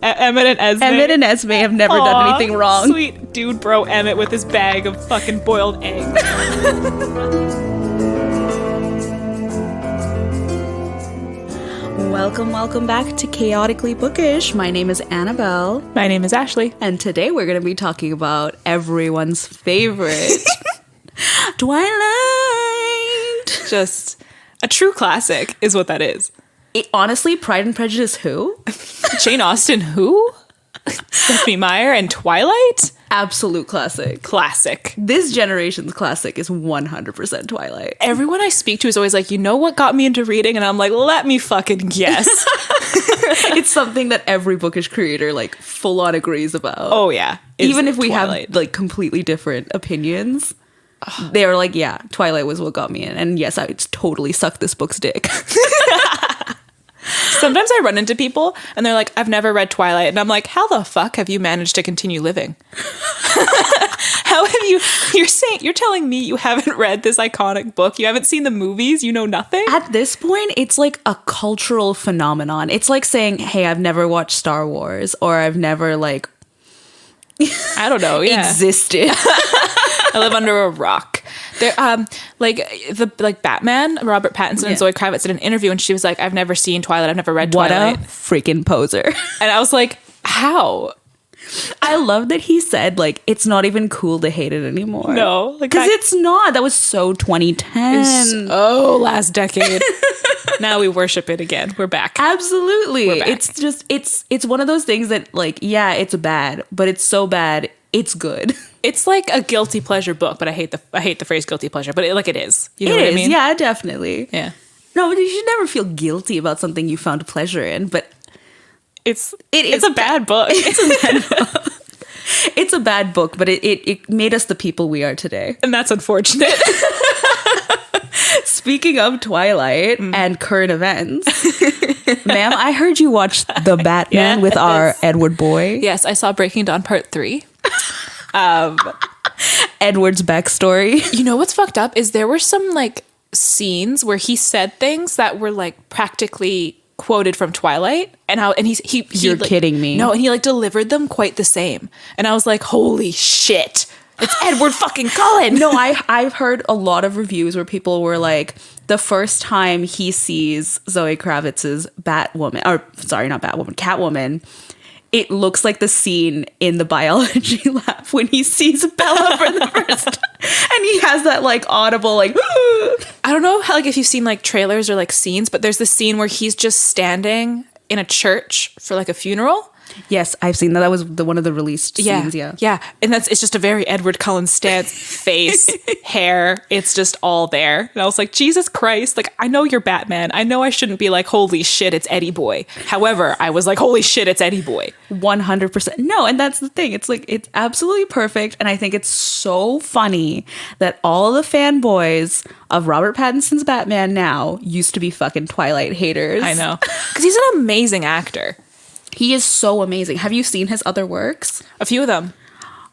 Emmett and Esme. Emmett and Esme have never done anything wrong. Sweet dude bro Emmett with his bag of fucking boiled eggs. Welcome back to Chaotically Bookish. My name is Annabelle. My name is Ashley. And today we're going to be talking about everyone's favorite, Twilight. Just a true classic is what that is. Honestly, Pride and Prejudice who? Jane Austen who? Stephenie Meyer and Twilight? Absolute classic. Classic. This generation's classic is 100% Twilight. Everyone I speak to is always like, you know what got me into reading? And I'm like, let me fucking guess. It's something that every bookish creator like full on agrees about. Oh yeah. Even if we Twilight. have like completely different opinions, they are like, yeah, Twilight was what got me in. And yes, I totally sucked this book's dick. Sometimes I run into people and they're like, I've never read Twilight. And I'm like, how the fuck have you managed to continue living? How have you're telling me you haven't read this iconic book? You haven't seen the movies? You know nothing? At this point, it's like a cultural phenomenon. It's like saying, hey, I've never watched Star Wars, or I've never like, I don't know, yeah. existed. I live under a rock. There, like Batman, Robert Pattinson and Zoe Kravitz did an interview, and she was like, "I've never seen Twilight. I've never read Twilight." What a freaking poser! And I was like, "How?" I love that he said like it's not even cool to hate it anymore. No, because it's not. That was so 2010. Oh, last decade. Now we worship it again. We're back. Absolutely. We're back. It's just it's one of those things that like, yeah, it's bad, but it's so bad it's good. It's like a guilty pleasure book, but I hate the phrase guilty pleasure, but it is. You know it what is, I mean? Yeah, definitely. Yeah. No, but you should never feel guilty about something you found pleasure in, but it's a bad book. It's a bad book. It's a bad book, but it made us the people we are today. And that's unfortunate. Speaking of Twilight and current events, ma'am, I heard you watched The Batman with our Edward boy. Yes, I saw Breaking Dawn Part 3. Edward's backstory. You know what's fucked up is there were some like scenes where he said things that were like practically quoted from Twilight, and he You're like, kidding me. No, and he like delivered them quite the same, and I was like, holy shit, it's Edward fucking Cullen. No, I've heard a lot of reviews where people were like, the first time he sees Zoe Kravitz's Catwoman, it looks like the scene in the biology lab when he sees Bella for the first time. And he has that like audible like I don't know how, like, if you've seen like trailers or like scenes, but there's this scene where he's just standing in a church for like a funeral. Yes, I've seen that. That was one of the released scenes. Yeah. And it's just a very Edward Cullen stance, face, hair. It's just all there. And I was like, Jesus Christ. Like, I know you're Batman. I know I shouldn't be like, holy shit, it's Eddie Boy. However, I was like, holy shit, it's Eddie Boy. 100%. No, and that's the thing. It's like, it's absolutely perfect. And I think it's so funny that all the fanboys of Robert Pattinson's Batman now used to be fucking Twilight haters. I know. Because he's an amazing actor. He is so amazing. Have you seen his other works? A few of them.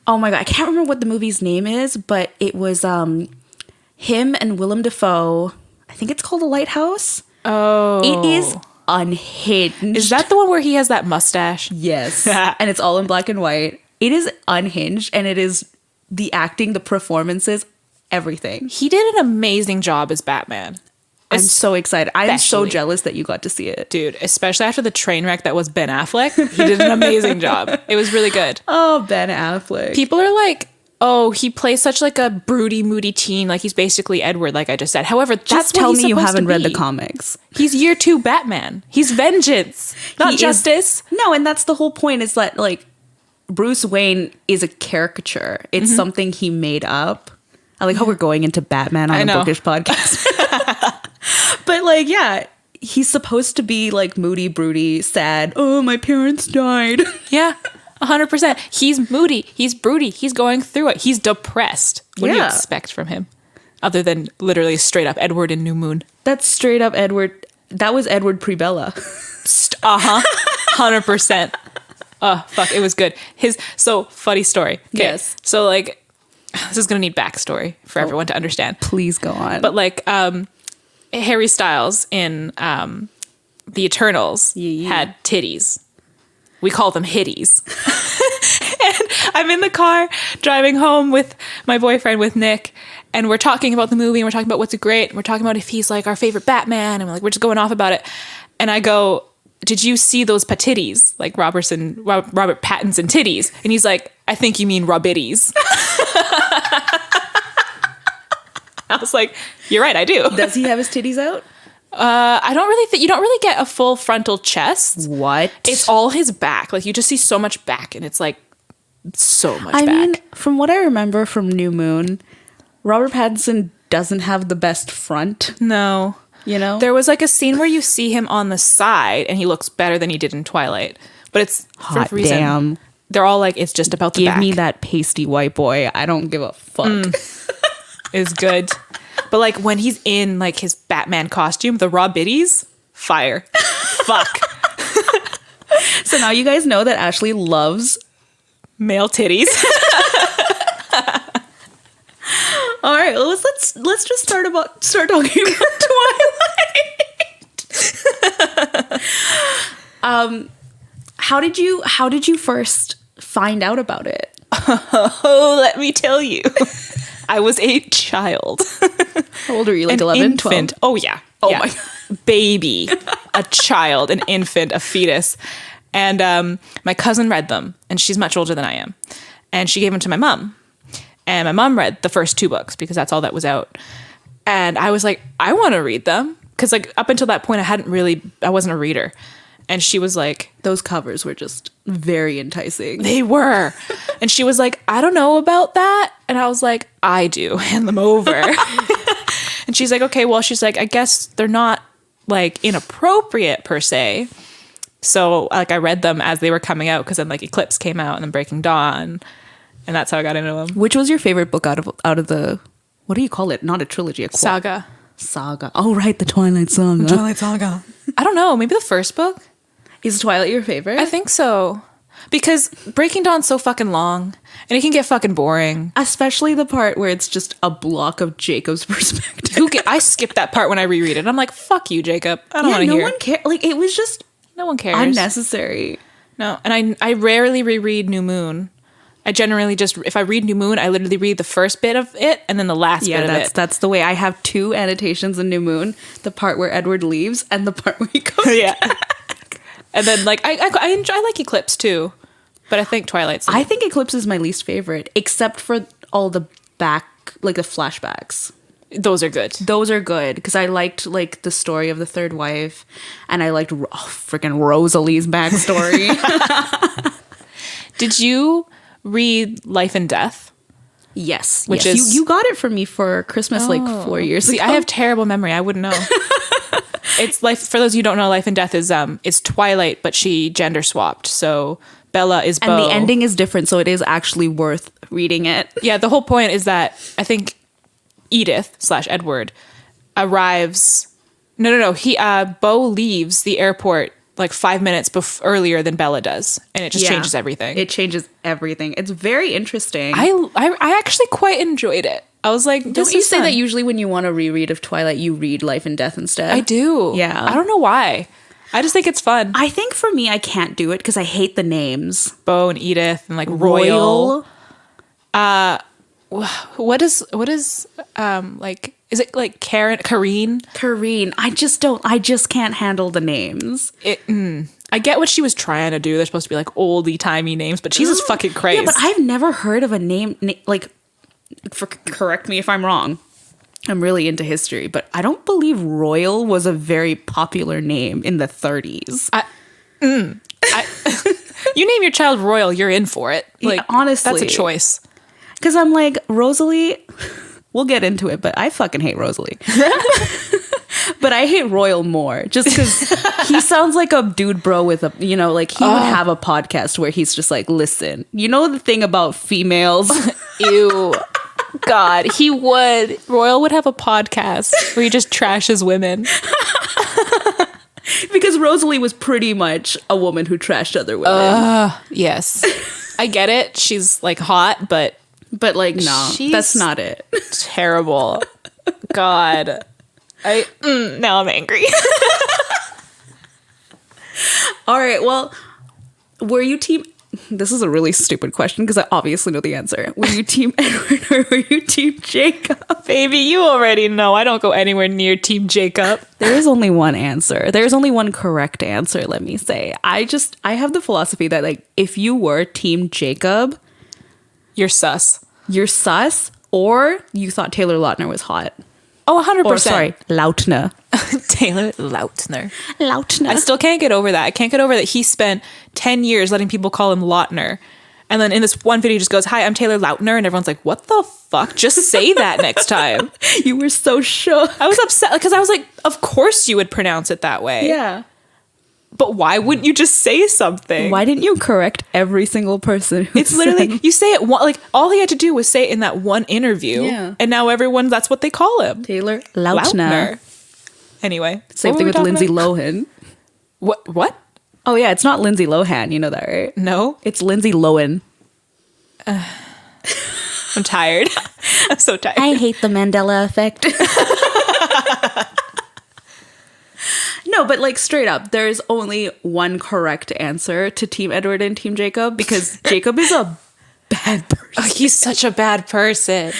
Oh my God. I can't remember what the movie's name is, but it was him and Willem Dafoe. I think it's called The Lighthouse. Oh. It is unhinged. Is that the one where he has that mustache? Yes. And it's all in black and white. It is unhinged, and it is the acting, the performances, everything. He did an amazing job as Batman. I'm so excited. I'm so Especially. jealous that you got to see it. Dude, especially after the train wreck that was Ben Affleck. He did an amazing job. It was really good. Oh, Ben Affleck. People are like, oh, he plays such like a broody, moody teen. Like he's basically Edward, like I just said. However, that's Just what tell he's me you supposed haven't to read the be. comics. He's year 2 Batman. He's vengeance, not He is- justice. No, and that's the whole point, is that like Bruce Wayne is a caricature. It's something he made up. I like how we're going into Batman on a bookish podcast. But like, yeah, he's supposed to be like moody, broody, sad. Oh, my parents died. Yeah, 100%. He's moody. He's broody. He's going through it. He's depressed. What do you Yeah. expect from him? Other than literally straight up Edward in New Moon. That's straight up Edward. That was Edward pre-Bella. 100%. Oh, fuck. It was good. So funny story. Okay. Yes. So like, this is going to need backstory for everyone to understand. Please go on. But like, Harry Styles in The Eternals Yeah. had titties. We call them hitties. And I'm in the car driving home with my boyfriend, with Nick, and we're talking about the movie, and we're talking about what's great, and we're talking about if he's like our favorite Batman, and we're just going off about it. And I go, did you see those patitties? Like Robert Pattinson titties. And he's like, I think you mean Robitties. I was like, you're right, I do. Does he have his titties out? I don't really think, you don't really get a full frontal chest. What? It's all his back. Like you just see so much back, and it's like so much back. I mean, from what I remember from New Moon, Robert Pattinson doesn't have the best front. No. You know? There was like a scene where you see him on the side and he looks better than he did in Twilight. But it's hot for a reason. Damn. They're all like, it's just about the back. Give me that pasty white boy. I don't give a fuck. Is good. But like when he's in like his Batman costume, the raw biddies, fire. Fuck. So now you guys know that Ashley loves male titties. All right, well, let's just start talking about Twilight. How did you first find out about it? Oh, let me tell you. I was a child. How old are you? Like 11, 12? Oh yeah. Oh yeah. my God. Baby, a child, an infant, a fetus. And my cousin read them, and she's much older than I am. And she gave them to my mom. And my mom read the first 2 books because that's all that was out. And I was like, I want to read them. Because like up until that point, I wasn't a reader. And she was like, those covers were just very enticing. They were. And she was like, I don't know about that. And I was like, I do. Hand them over. And she's like, okay, well, she's like, I guess they're not like inappropriate per se. So like I read them as they were coming out, because then like Eclipse came out and then Breaking Dawn. And that's how I got into them. Which was your favorite book out of the, what do you call it? Not a trilogy, a Saga. Oh, right, the Twilight Saga. Twilight Saga. I don't know. Maybe the first book. Is Twilight your favorite? I think so. Because Breaking Dawn's so fucking long, and it can get fucking boring. Especially the part where it's just a block of Jacob's perspective. I skipped that part when I reread it. I'm like, fuck you, Jacob. I don't want to hear. No one cares. Like, it was just no one cares. Unnecessary. No, and I rarely reread New Moon. I generally just, if I read New Moon, I literally read the first bit of it and then the last bit of it. That's the way. I have 2 annotations in New Moon: the part where Edward leaves and the part where he goes. Yeah. And then like I like Eclipse too, but I think Twilight's. I think Eclipse is my least favorite, except for all the back, like the flashbacks. Those are good. Those are good because I liked like the story of the third wife, and I liked freaking Rosalie's backstory. Did you read Life and Death? Yes, which is you got it for me for Christmas like 4 years ago. See, I have terrible memory. I wouldn't know. It's life. For those of you who don't know, Life and Death is Twilight, but she gender swapped. So Bella is Beau. And the ending is different, so it is actually worth reading it. Yeah, the whole point is that I think Edith / Edward arrives. No. Beau leaves the airport like 5 minutes earlier than Bella does, and it just changes everything. It changes everything. It's very interesting. I actually quite enjoyed it. I was like, don't you say that usually when you want a reread of Twilight, you read Life and Death instead? I do. Yeah. I don't know why. I just think it's fun. I think for me, I can't do it because I hate the names. Beau and Edith and like Royal. What is like, is it like Kareen? I just can't handle the names. I get what she was trying to do. They're supposed to be like oldie timey names, but Jesus fucking Christ. Yeah, but I've never heard of a name like. Correct me if I'm wrong. I'm really into history, but I don't believe Royal was a very popular name in the 30s. You name your child Royal, you're in for it. Like, yeah, honestly, that's a choice. Because I'm like, Rosalie, we'll get into it, but I fucking hate Rosalie. But I hate Royal more, just because he sounds like a dude bro with a, like he would have a podcast where he's just like, listen, you know the thing about females? Ew. God, he would. Royal would have a podcast where he just trashes women. Because Rosalie was pretty much a woman who trashed other women. Yes. I get it. She's like hot, but like, no, that's not it. Terrible. God. Now I'm angry. All right, well, Were you team... This is a really stupid question because I obviously know the answer. Were you team Edward or were you team Jacob? Baby, you already know. I don't go anywhere near Team Jacob. There is only one answer. There's only one correct answer, let me say. I have the philosophy that, like, if you were team Jacob... You're sus. You're sus, or you thought Taylor Lautner was hot. Oh, 100%. Or, sorry, Lautner. Taylor Lautner. Lautner. I still can't get over that. I can't get over that he spent 10 years letting people call him Lautner. And then in this one video, he just goes, "Hi, I'm Taylor Lautner." And everyone's like, what the fuck? Just say that next time. You were so shook. I was upset because I was like, of course you would pronounce it that way. Yeah. But why wouldn't you just say something? Why didn't you correct every single person? It's literally, you say it, like, all he had to do was say it in that one interview. Yeah. And now everyone, that's what they call him. Taylor Lautner. Anyway. Same thing with Lindsay Lohan. What? Oh, yeah, it's not Lindsay Lohan. You know that, right? No. It's Lindsay Lohan. I'm tired. I'm so tired. I hate the Mandela effect. No, but like straight up, there's only one correct answer to Team Edward and Team Jacob because Jacob is a bad person. Oh, he's such a bad person.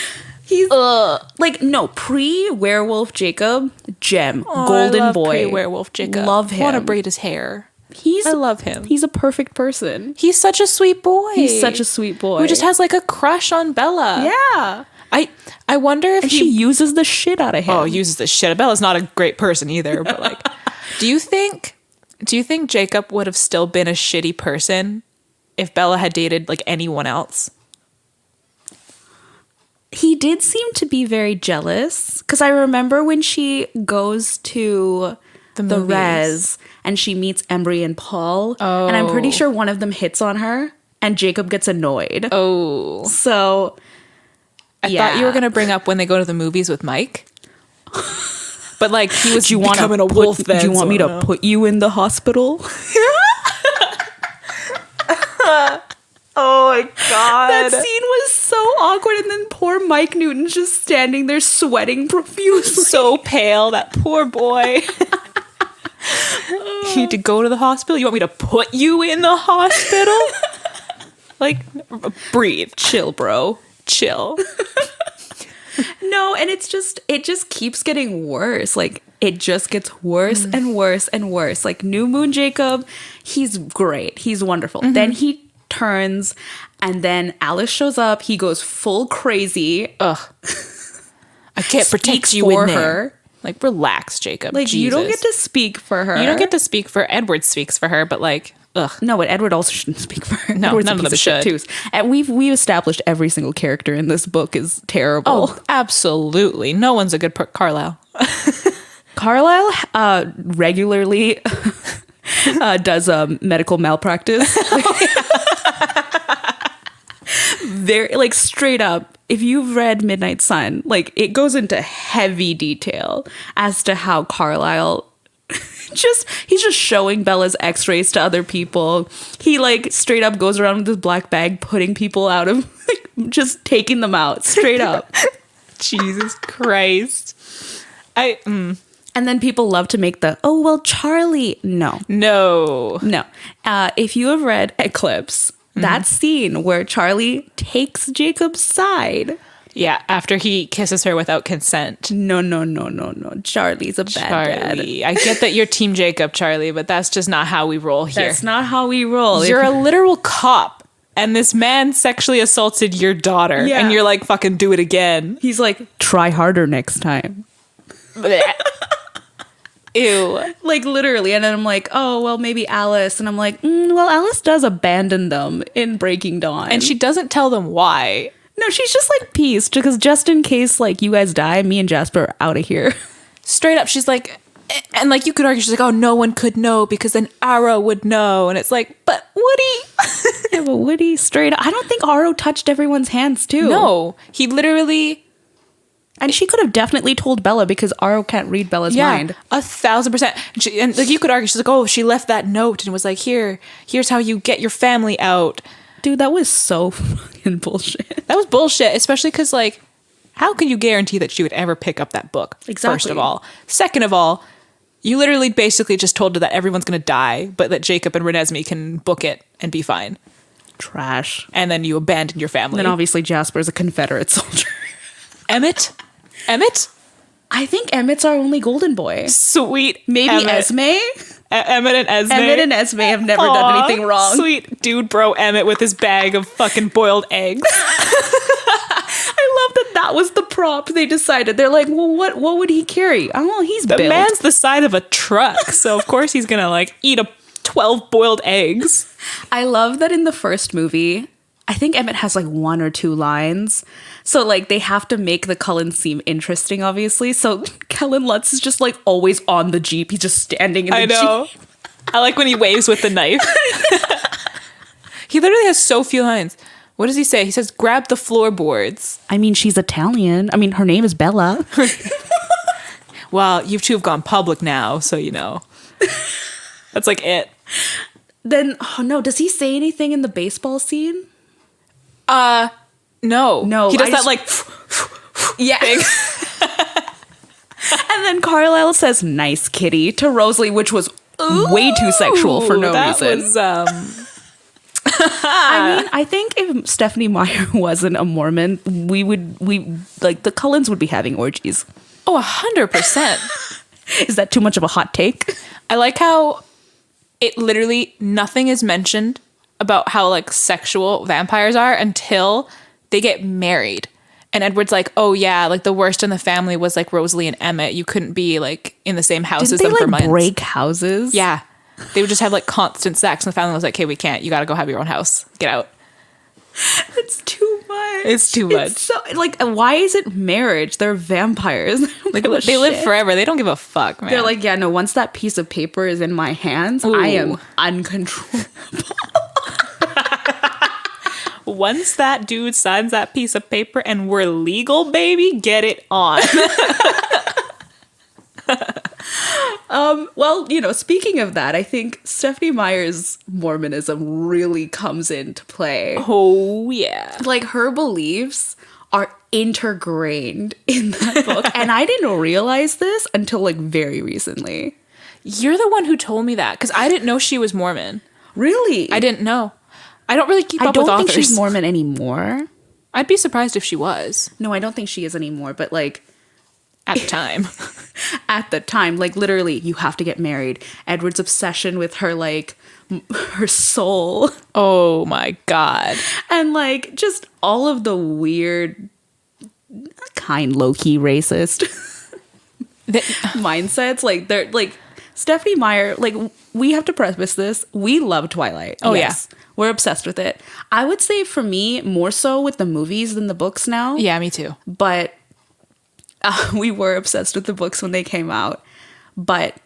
He's like, no, pre-werewolf Jacob, gem, golden boy. Pre-werewolf Jacob. Love him. I want to braid his hair. I love him. He's a perfect person. He's such a sweet boy. He's such a sweet boy. Who just has like a crush on Bella. Yeah. I wonder if she uses the shit out of him. Oh, uses the shit. Bella's not a great person either, but like, do you think Jacob would have still been a shitty person if Bella had dated like anyone else? He did seem to be very jealous because I remember when she goes to the res and she meets Embry and Paul, and I'm pretty sure one of them hits on her and Jacob gets annoyed. Oh. So I thought you were going to bring up when they go to the movies with Mike. But like, he was becoming a wolf then. Do you want me to put you in the hospital? Oh my God. That scene was so awkward. And then poor Mike Newton's just standing there sweating profusely. So pale, that poor boy. You need to go to the hospital? You want me to put you in the hospital? Like, breathe. Chill, bro. Chill. No, and it just keeps getting worse. Like, it just gets worse and worse and worse. Like, New Moon Jacob, he's great. He's wonderful. Then he turns, and then Alice shows up. He goes full crazy. Ugh. I can't protect you in there. Like, relax, Jacob. Like, Jesus. you don't get to speak for her. You don't get to speak for Edward speaks for her, but like, ugh. No, but Edward also shouldn't speak for her. No, Edward's none of them should. Too. And we've established every single character in this book is terrible. Oh, absolutely. No one's a good Carlisle. Carlisle regularly does medical malpractice. Very, like, straight up, if you've read Midnight Sun, like, it goes into heavy detail as to how Carlisle he's just showing Bella's x-rays to other people. He like straight up goes around with his black bag putting people out of, like, just taking them out straight up. Jesus Christ. And then people love to make the, oh, well, Charlie. No. If you have read Eclipse, that scene where Charlie takes Jacob's side. Yeah, after he kisses her without consent. No. Charlie's a bad dad. I get that you're Team Jacob, Charlie, but that's just not how we roll here. That's not how we roll. You're a literal cop, and this man sexually assaulted your daughter, and you're like, fucking do it again. He's like, try harder next time. Ew. Like, literally. And then I'm like, oh, well, maybe Alice. And I'm like, well, Alice does abandon them in Breaking Dawn. And she doesn't tell them why. No, she's just like, peace, because just in case, like, you guys die, me and Jasper are out of here. Straight up, she's like, and like, you could argue, she's like, oh, no one could know because then Aro would know. And it's like, but Woody. Yeah, but Woody, straight up. I don't think Aro touched everyone's hands, too. No, he literally... And she could have definitely told Bella because Aro can't read Bella's mind. 1,000%. And like, you could argue, she's like, oh, she left that note and was like, here's how you get your family out. Dude, that was so fucking bullshit. That was bullshit, especially because, like, how can you guarantee that she would ever pick up that book? Exactly. First of all. Second of all, You literally basically just told her that everyone's going to die, but that Jacob and Renesmee can book it and be fine. Trash. And then you abandon your family. Then obviously Jasper's a Confederate soldier. Emmett? I think Emmett's our only golden boy. Sweet Maybe Emmett. Esme? Emmett and Esme. Emmett and Esme have never done anything wrong. Sweet dude bro Emmett with his bag of fucking boiled eggs. I love that was the prop they decided. They're like, well, what would he carry? Oh, he's The built. man's the side of a truck, so of course he's gonna like eat 12 boiled eggs. I love that in the first movie, I think Emmett has like 1 or 2 lines. So like they have to make the Cullens seem interesting, obviously. So Kellen Lutz is just like always on the Jeep. He's just standing in the Jeep. I like when he waves with the knife. He literally has so few lines. What does he say? He says, grab the floorboards. I mean, she's Italian. I mean, her name is Bella. Well, you two have gone public now, so you know. That's like it. Then, oh no, does he say anything in the baseball scene? No. No. He does that like yeah. thing. And then Carlisle says, nice kitty, to Rosalie, which was way too sexual for no reason. Was, I mean, I think if Stephenie Meyer wasn't a Mormon, we the Cullens would be having orgies. Oh, 100%. Is that too much of a hot take? I like how it literally nothing is mentioned about how like sexual vampires are until they get married. And Edward's like, oh yeah, like the worst in the family was like Rosalie and Emmett. You couldn't be like in the same house as them for months. Break houses? Yeah. They would just have like constant sex, and the family was like, "Okay, we can't. You got to go have your own house. Get out." It's too much. It's too much. It's so, like, why is it marriage? They're vampires. Like they live forever. They don't give a fuck, man. They're like, yeah, no. Once that piece of paper is in my hands, I am uncontrollable. Once that dude signs that piece of paper and we're legal, baby, get it on. Well, you know, speaking of that, I think Stephenie Meyer's Mormonism really comes into play. Oh, yeah. Like, her beliefs are intergrained in that book. And I didn't realize this until, like, very recently. You're the one who told me that, because I didn't know she was Mormon. Really? I didn't know. I don't really keep up with authors. I don't think she's Mormon anymore. I'd be surprised if she was. No, I don't think she is anymore, but, like... At the time. At the time, like, literally, you have to get married. Edward's obsession with her, like, her soul. Oh, my God. And, like, just all of the weird, kind, low-key racist mindsets. Like, they're, like, Stephenie Meyer, like, we have to preface this. We love Twilight. Oh, yes. Yeah. We're obsessed with it. I would say, for me, more so with the movies than the books now. Yeah, me too. But... we were obsessed with the books when they came out, but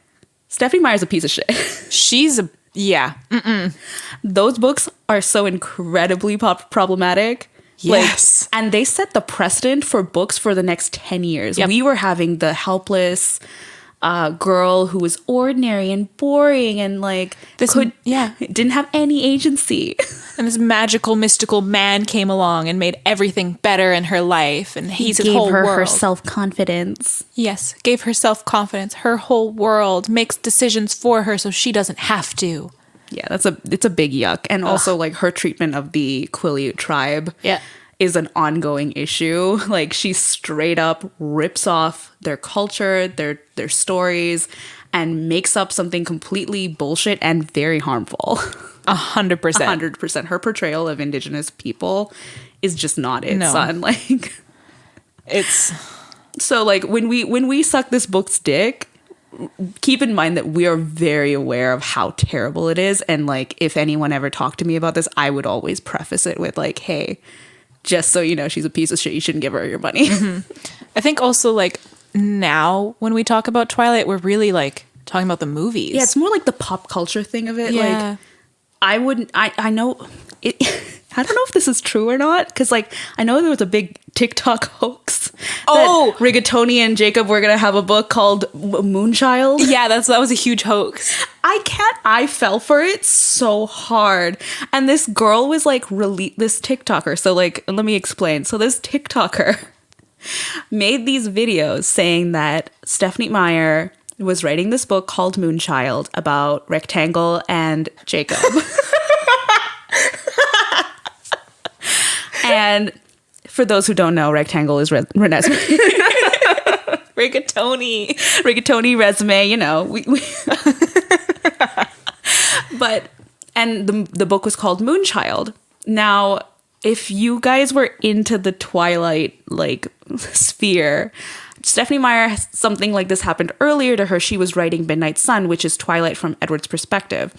Stephenie Meyer's a piece of shit. She's a, yeah. Those books are so incredibly problematic. Yes. Like, and they set the precedent for books for the next 10 years. Yep. We were having the helpless girl who was ordinary and boring and like didn't have any agency. And this magical, mystical man came along and made everything better in her life. And he's his whole world. Gave her her self-confidence. Yes, gave her self-confidence. Her whole world makes decisions for her so she doesn't have to. Yeah, it's a big yuck. And also like her treatment of the Quileute tribe. Yeah. Is an ongoing issue. Like, she straight up rips off their culture, their stories, and makes up something completely bullshit and very harmful. 100%. 100%. Her portrayal of Indigenous people is just not it, son. Like, it's so like when we suck this book's dick, keep in mind that we are very aware of how terrible it is. And like, if anyone ever talked to me about this, I would always preface it with like, hey, just so you know, she's a piece of shit. You shouldn't give her your money. Mm-hmm. I think also like now when we talk about Twilight, we're really like talking about the movies. Yeah, it's more like the pop culture thing of it. Yeah. Like, I know it. I don't know if this is true or not, because like I know there was a big TikTok hoax. Oh, that Rigatoni and Jacob were gonna have a book called Moonchild. Yeah, that was a huge hoax. I fell for it so hard. And this girl was like this TikToker. So like, let me explain. So this TikToker made these videos saying that Stephenie Meyer was writing this book called Moonchild about Rectangle and Jacob. And for those who don't know, Rectangle is Renesmee. Rigatoni resume, you know. But, and the book was called Moonchild. Now, if you guys were into the Twilight, like, sphere, Stephenie Meyer, something like this happened earlier to her. She was writing Midnight Sun, which is Twilight from Edward's perspective.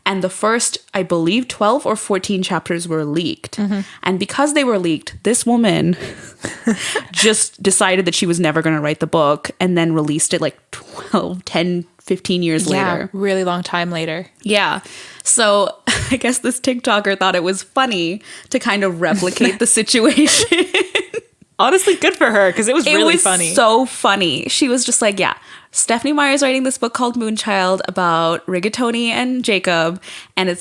And the first, I believe, 12 or 14 chapters were leaked. Mm-hmm. And because they were leaked, this woman just decided that she was never going to write the book and then released it like 12, 10, 15 years later. Really long time later. Yeah. So I guess this TikToker thought it was funny to kind of replicate the situation. Honestly, good for her, because it was really funny. It was so funny. She was just like, yeah, Stephenie Meyer's writing this book called Moonchild about Rigatoni and Jacob, and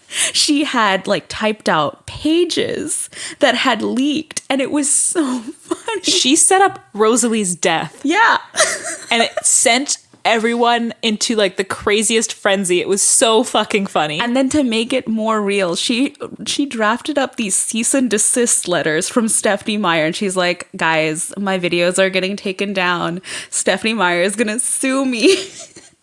she had like typed out pages that had leaked, and it was so funny. She set up Rosalie's death. Yeah. And it sent everyone into like the craziest frenzy. It was so fucking funny. And then to make it more real, she drafted up these cease and desist letters from Stephenie Meyer, and she's like, guys, my videos are getting taken down. Stephenie Meyer is gonna sue me.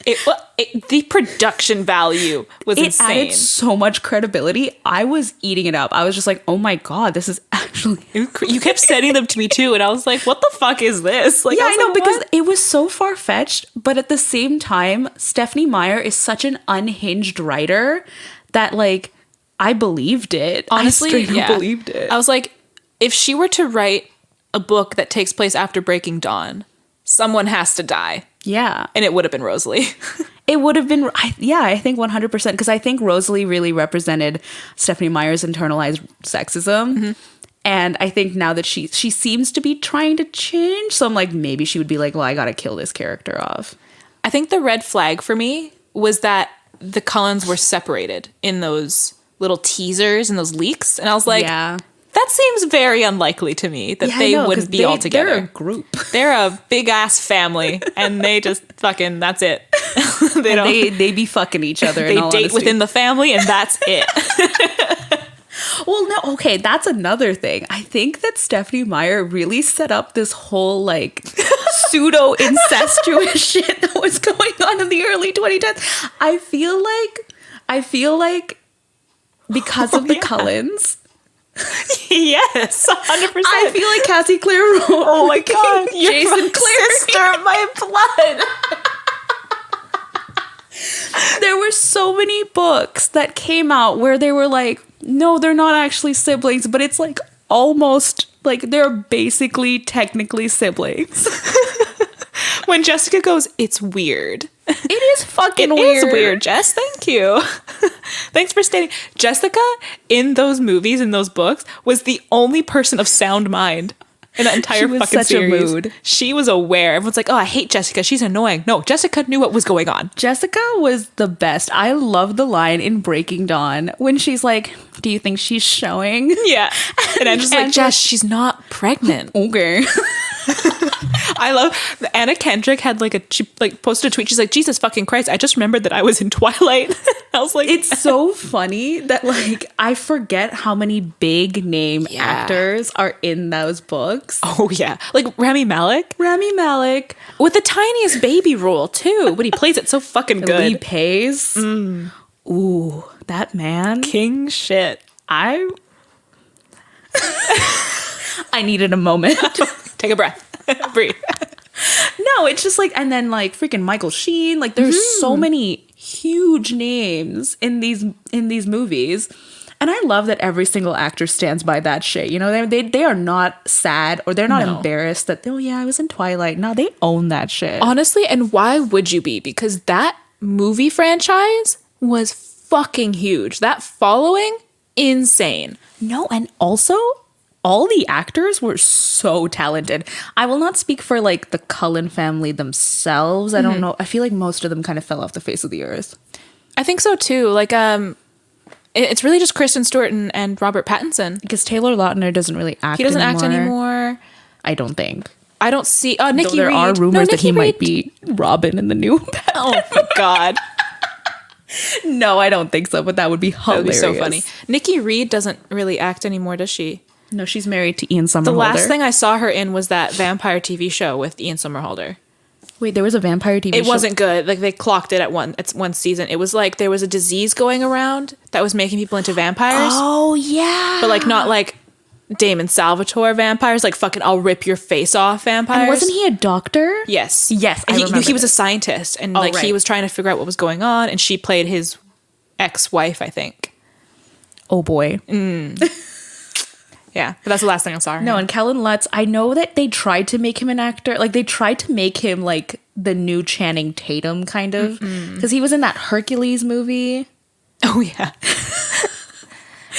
The production value was insane. It added so much credibility. I was eating it up. I was just like, oh my God, this is actually... You kept sending them to me too, and I was like, what the fuck is this? Like, yeah, I know, like, because it was so far-fetched, but at the same time, Stephenie Meyer is such an unhinged writer that, like, I believed it. Honestly, I straight up believed it. I was like, if she were to write a book that takes place after Breaking Dawn, someone has to die. Yeah. And it would have been Rosalie. It would have been, I think 100%. Because I think Rosalie really represented Stephenie Meyer's internalized sexism. Mm-hmm. And I think now that she seems to be trying to change. So I'm like, maybe she would be like, well, I got to kill this character off. I think the red flag for me was that the Cullens were separated in those little teasers and those leaks. And I was like, yeah. That seems very unlikely to me that they wouldn't be all together. They're a group. They're a big ass family, and they just fucking, that's it. They be fucking each other. They date within the family, and that's it. Well, no, okay, that's another thing. I think that Stephenie Meyer really set up this whole like pseudo incestuous shit that was going on in the early 2010s. I feel like because of the Cullens. Yes, 100%. I feel like Cassie Clare wrote. Oh my God, Jason my Clare, sister, my blood. There were so many books that came out where they were like, no, they're not actually siblings, but it's like almost like they're basically technically siblings. When Jessica goes, it's weird. It is fucking weird. It is weird, Jess. Thank you. Thanks for stating. Jessica, in those movies, in those books, was the only person of sound mind in the entire fucking series. She was such a mood. She was aware. Everyone's like, oh, I hate Jessica. She's annoying. No, Jessica knew what was going on. Jessica was the best. I love the line in Breaking Dawn when she's like, do you think she's showing? Yeah. And I'm just like, Jess, she's not pregnant. Okay. I love Anna Kendrick had she posted a tweet. She's like, Jesus fucking Christ, I just remembered that I was in Twilight. I was like, it's so funny that like I forget how many big name actors are in those books. Oh yeah, like Rami Malek with the tiniest baby role too, but he plays it so fucking good. Lee Pace. Ooh, that man, king shit. I needed a moment. Take a breath. Breathe. No, it's just like, and then like freaking Michael Sheen. Like there's so many huge names in these movies. And I love that every single actor stands by that shit. You know, they are not sad or they're not embarrassed that, oh yeah, I was in Twilight. No, they own that shit. Honestly, and why would you be? Because that movie franchise was fucking huge. That following, insane. No, and also all the actors were so talented. I will not speak for like the Cullen family themselves. I don't know. I feel like most of them kind of fell off the face of the earth. I think so too. Like, it's really just Kristen Stewart and Robert Pattinson. Because Taylor Lautner doesn't really act anymore. He doesn't act anymore. I don't think. I don't see. Oh, Nikki There Reed. are rumors that Nikki he might Reed. be Robin in the new Batman. Oh my god, No, I don't think so, but that would be that would be hilarious. so funny. Nikki Reed doesn't really act anymore, does she? No, she's married to Ian Somerhalder. The last thing I saw her in was that vampire TV show with Ian Somerhalder. Wait, there was a vampire TV show? It wasn't good. Like, they clocked it at one season. It was like there was a disease going around that was making people into vampires. Oh, yeah. But like not like Damon Salvatore vampires, like fucking I'll rip your face off vampires. And wasn't he a doctor? Yes. Yes, I And remember he was a this. scientist, and Oh, like he right. was trying to figure out what was going on, and she played his ex-wife, I think. Oh, boy. Yeah, but that's the last thing I saw her in. No, and Kellen Lutz, I know that they tried to make him an actor. Like, they tried to make him, like, the new Channing Tatum, kind of. Because he was in that Hercules movie. Oh, yeah.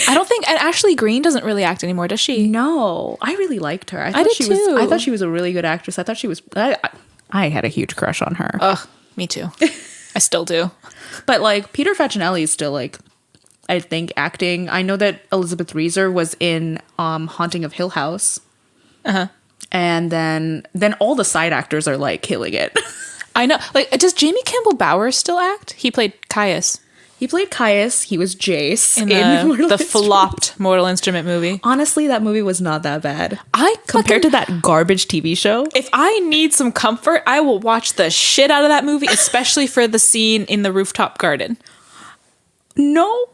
I don't think... And Ashley Greene doesn't really act anymore, does she? No, I really liked her. I did she too. Was, I thought she was a really good actress. I thought she was... I had a huge crush on her. Ugh, me too. I still do. But, like, Peter Facinelli is still, like... I think acting. I know that Elizabeth Reeser was in Haunting of Hill House. Uh-huh. And then all the side actors are like killing it. I know. Like, does Jamie Campbell Bower still act? He played Caius He played Caius. He was Jace in Mortal the Instruments. flopped Mortal Instrument movie. Honestly, that movie was not that bad. fucking- Compared to that garbage TV show. If I need some comfort, I will watch the shit out of that movie, especially for the scene in the rooftop garden. No.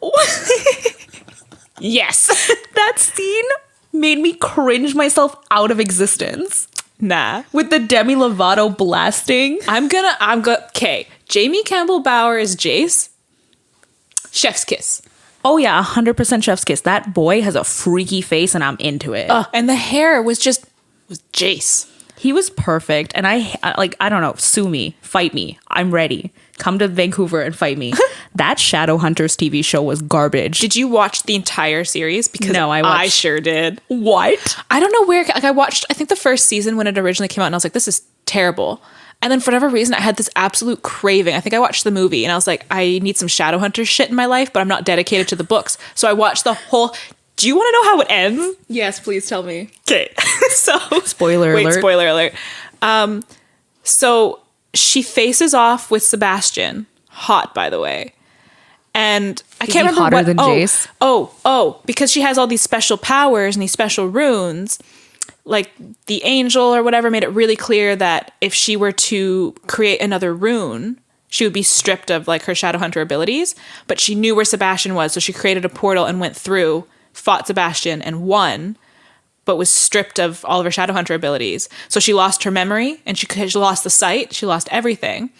Yes. That scene made me cringe myself out of existence. Nah. With the Demi Lovato blasting. Okay. Jamie Campbell Bower is Jace. Chef's kiss. Oh yeah, 100% chef's kiss. That boy has a freaky face and I'm into it. And the hair was Jace. He was perfect. And I don't know, sue me, fight me. I'm ready. Come to Vancouver and fight me. That Shadowhunters TV show was garbage. Did you watch the entire series? Because No, I sure did. What? I don't know where, like I watched, I think the first season when it originally came out and I was like, this is terrible. And then for whatever reason, I had this absolute craving. I think I watched the movie and I was like, I need some Shadowhunters shit in my life, but I'm not dedicated to the books. So I watched the whole, do you want to know how it ends? Yes, please tell me. Okay. So Spoiler alert. Spoiler alert. So she faces off with Sebastian. Hot, by the way. And I Is can't he remember hotter what. than Jace? Oh, because she has all these special powers and these special runes. Like the angel or whatever made it really clear that if she were to create another rune, she would be stripped of like her Shadowhunter abilities. But she knew where Sebastian was, so she created a portal and went through, fought Sebastian and won, but was stripped of all of her Shadowhunter abilities. So she lost her memory and she lost the sight. She lost everything.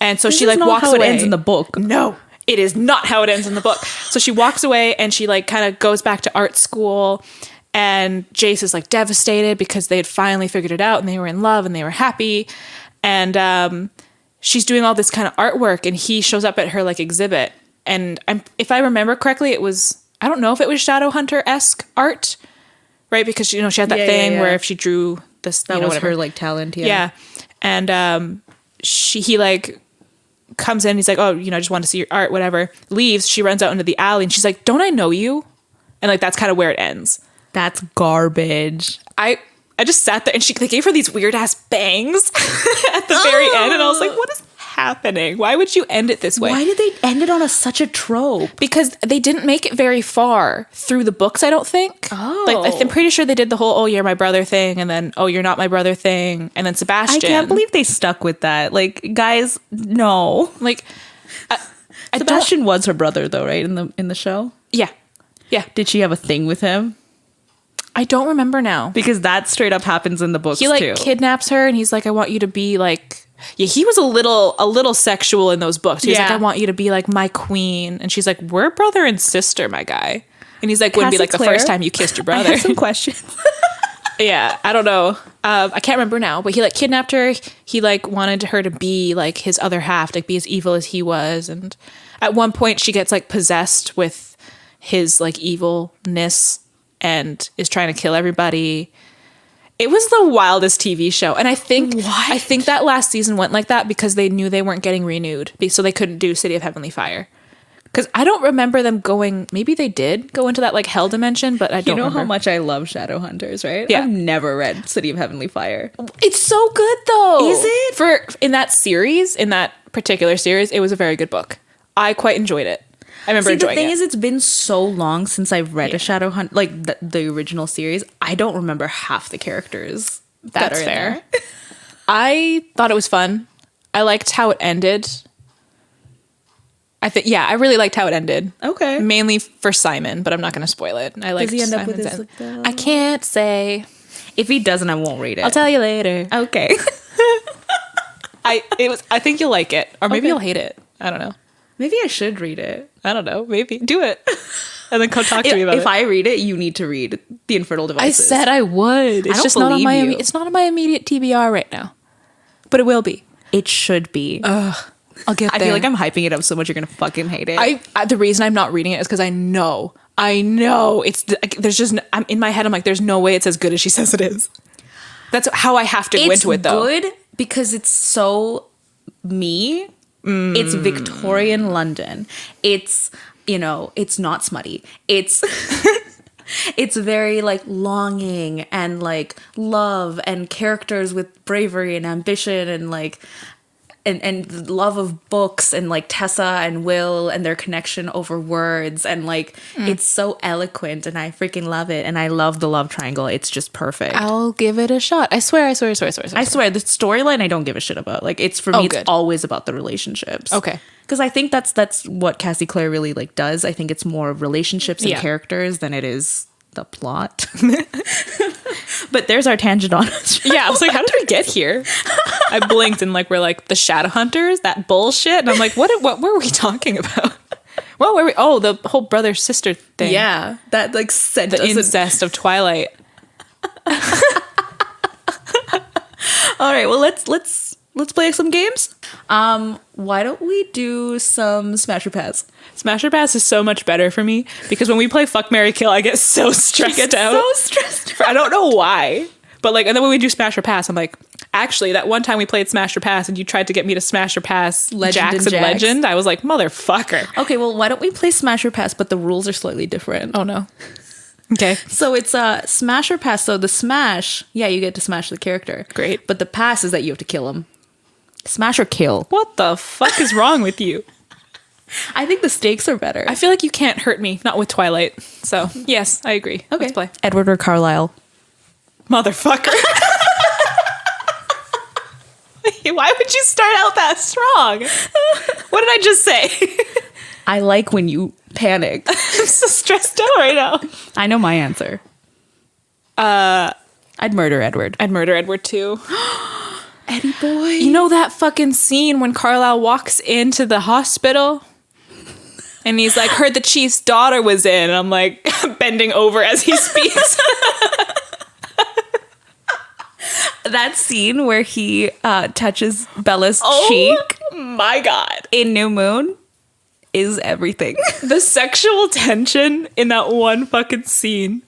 And so she like not walks how away. it ends in the book. No, it is not how it ends in the book. So she walks away and she like kind of goes back to art school. And Jace is like devastated because they had finally figured it out and they were in love and they were happy. And she's doing all this kind of artwork and he shows up at her like exhibit. And if I remember correctly, it was, I don't know if it was Shadowhunter-esque art, right? Because, she had that thing where if she drew this, That was whatever. her like talent, Yeah. And he like comes in, he's like, oh, I just want to see your art, whatever. Leaves, she runs out into the alley and she's like, don't I know you? And like, that's kind of where it ends. That's garbage. I just sat there and they gave her these weird ass bangs at the very end. And I was like, what is happening? Why would you end it this way? Why did they end it on such a trope? Because they didn't make it very far through the books, I don't think. Oh. Like, I'm pretty sure they did the whole, oh, you're my brother thing. And then, oh, you're not my brother thing. And then Sebastian. I can't believe they stuck with that. Like, guys, no. Like, Sebastian was her brother though, right? In the show? Yeah. Yeah. Did she have a thing with him? I don't remember now. Because that straight up happens in the books He like too. kidnaps her and he's like, I want you to be like, yeah, he was a little sexual in those books. He's like, I want you to be like my queen. And she's like, we're brother and sister, my guy. And he's like, wouldn't be Cassie like the Clare, first time you kissed your I brother. have some questions. Yeah, I don't know. I can't remember now, but he like kidnapped her. He like wanted her to be like his other half, like be as evil as he was. And at one point she gets like possessed with his like evilness and is trying to kill everybody. It was the wildest TV show. And I think that last season went like that because they knew they weren't getting renewed. So they couldn't do City of Heavenly Fire. Because I don't remember them going, maybe they did go into that like hell dimension, but I don't remember. How much I love Shadowhunters, right? Yeah. I've never read City of Heavenly Fire. It's so good though. Is it? In that particular series, it was a very good book. I quite enjoyed it. I remember enjoying it. The thing is, it's been so long since I've read a Shadowhunt, like the original series. I don't remember half the characters that are fair. In there. I thought it was fun. I liked how it ended. I really liked how it ended. Okay. Mainly for Simon, but I'm not going to spoil it. I liked Does he end up Simon's with his I can't say. If he doesn't, I won't read it. I'll tell you later. Okay. I think you'll like it, or maybe you'll hate it. I don't know. Maybe I should read it. I don't know. Maybe do it, and then come talk to me about it. If I read it, you need to read The Infernal Devices. I said I would. It's just not on my. It's not on my immediate TBR right now, but it will be. It should be. I'll get there. I feel like I'm hyping it up so much you're gonna fucking hate it. The reason I'm not reading it is because I know there's just I'm in my head. I'm like, there's no way it's as good as she says it is. That's how I have to go into it though. It's good because it's so me. It's Victorian London. It's, it's not smutty. It's it's very like longing and like love and characters with bravery and ambition and like and love of books and like Tessa and Will and their connection over words and like it's so eloquent and I freaking love it and I love the love triangle. It's just perfect. I'll give it a shot. I swear. I swear the storyline I don't give a shit about. Like it's for me it's always about the relationships. Okay. Because I think that's what Cassie Clare really like does. I think it's more of relationships and characters than it is the plot. But there's our tangent on us. Yeah, I was like, how did we get here? I blinked and like we're like the Shadowhunters, that bullshit. And I'm like, what were we talking about? What were we? Oh, the whole brother sister thing. Yeah, that like the incest of Twilight. All right, well let's play some games. Why don't we do some Smash or Pass? Smash or Pass is so much better for me because when we play Fuck, Marry, Kill, I get so stressed out. So stressed out. I don't know why. But like, and then when we do Smash or Pass, I'm like, actually, that one time we played Smash or Pass and you tried to get me to Smash or Pass Jax and Legend, I was like, motherfucker. Okay, well, why don't we play Smash or Pass, but the rules are slightly different. Oh, no. Okay. So it's Smash or Pass. So the Smash, you get to smash the character. Great. But the Pass is that you have to kill him. Smash or kill. What the fuck is wrong with you? I think the stakes are better. I feel like you can't hurt me, not with Twilight. So, yes, I agree. Okay. Let's play. Edward or Carlisle? Motherfucker. Why would you start out that strong? What did I just say? I like when you panic. I'm so stressed out right now. I know my answer. I'd murder Edward. I'd murder Edward too. Eddie boy. You know that fucking scene when Carlisle walks into the hospital? And he's like, heard the chief's daughter was in. And I'm like, bending over as he speaks. That scene where he touches Bella's cheek. My God. In New Moon is everything. The sexual tension in that one fucking scene.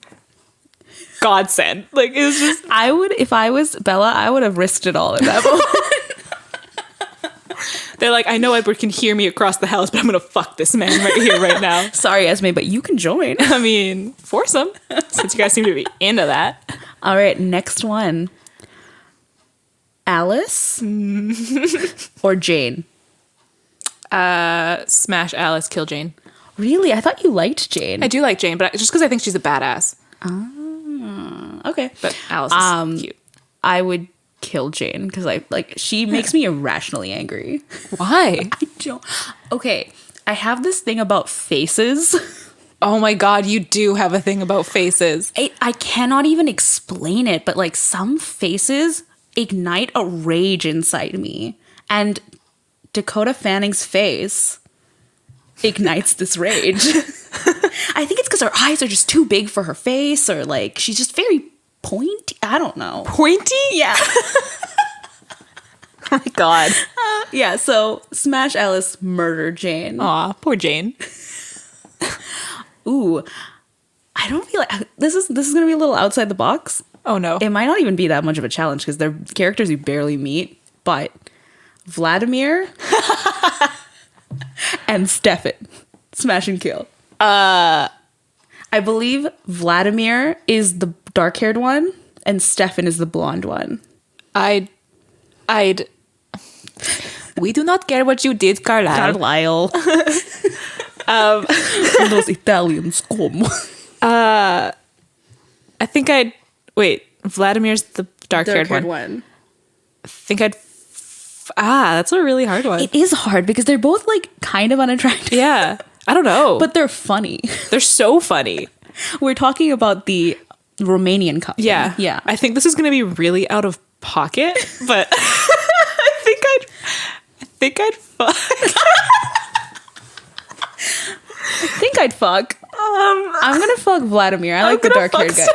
Godsend. Like, it was just. If I was Bella, I would have risked it all in that moment. They're like, I know Edward can hear me across the house, but I'm gonna fuck this man right here, right now. Sorry, Esme, but you can join. I mean, force him, since you guys seem to be into that. All right, next one. Alice or Jane? Smash Alice, kill Jane. Really? I thought you liked Jane. I do like Jane, but just because I think she's a badass. Okay. But Alice is cute. I would kill Jane because she makes me irrationally angry. Why? I don't. Okay, I have this thing about faces. Oh my God, you do have a thing about faces. I cannot even explain it, but like some faces ignite a rage inside me, and Dakota Fanning's face ignites this rage. I think it's because her eyes are just too big for her face, or like she's just very pointy. I don't know. Pointy? Yeah. Oh my God. Yeah, so smash Alice, murder Jane. Aw, poor Jane. Ooh, I don't feel like this is gonna be a little outside the box. Oh no. It might not even be that much of a challenge because they're characters you barely meet, but Vladimir and Stefan. Smash and kill. I believe Vladimir is the dark-haired one, and Stefan is the blonde one. I'd. We do not care what you did, Carlisle. Those Italians come. I think I'd wait. Vladimir's the dark-haired one. I think I'd. That's a really hard one. It is hard because they're both like kind of unattractive. Yeah, I don't know, but they're funny. They're so funny. We're talking about the Romanian couple. Yeah. I think this is going to be really out of pocket, but I think I'd fuck. I think I'd fuck. I'm gonna fuck Vladimir. I like the dark-haired guy.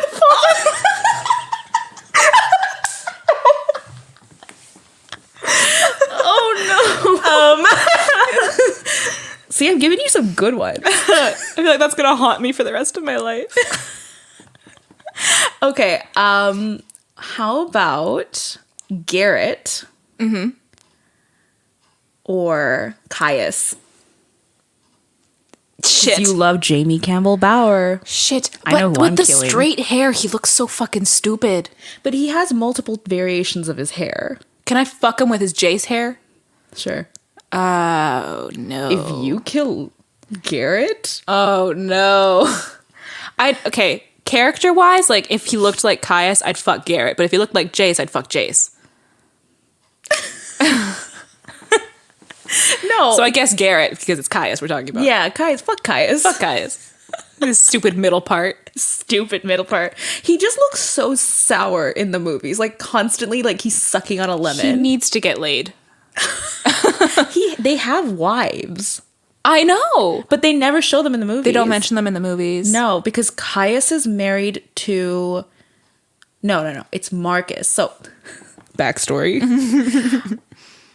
Oh no. See, I'm giving you some good ones. I feel like that's gonna haunt me for the rest of my life. Okay. How about Garrett? Mm-hmm. Or Caius? Shit. You love Jamie Campbell Bower. Shit. I know who I'm with the killing. straight hair, he looks so fucking stupid. But he has multiple variations of his hair. Can I fuck him with his Jace hair? Sure. Oh, no. If you kill Garrett? Oh, no. Okay, character-wise, like, if he looked like Caius, I'd fuck Garrett. But if he looked like Jace, I'd fuck Jace. No. So I guess Garrett, because it's Caius we're talking about. Yeah, Caius. Fuck Caius. Fuck Caius. His stupid middle part. Stupid middle part. He just looks so sour in the movies. Like, constantly, like, he's sucking on a lemon. He needs to get laid. They have wives. I know. But they never show them in the movies. They don't mention them in the movies. No, because Caius is married to... No. It's Marcus. So, backstory.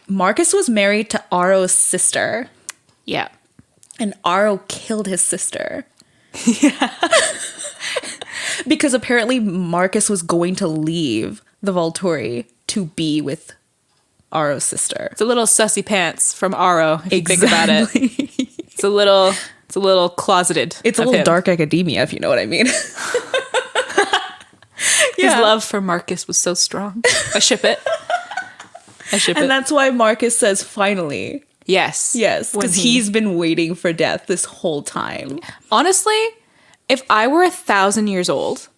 Marcus was married to Aro's sister. Yeah. And Aro killed his sister. Yeah. Because apparently Marcus was going to leave the Volturi to be with Aro's sister. It's a little sussy pants from Aro, if you think about it. It's a little closeted. It's a little dark academia, if you know what I mean. His love for Marcus was so strong. I ship it. And that's why Marcus says finally. Yes. Because he's been waiting for death this whole time. Honestly, if I were 1,000 years old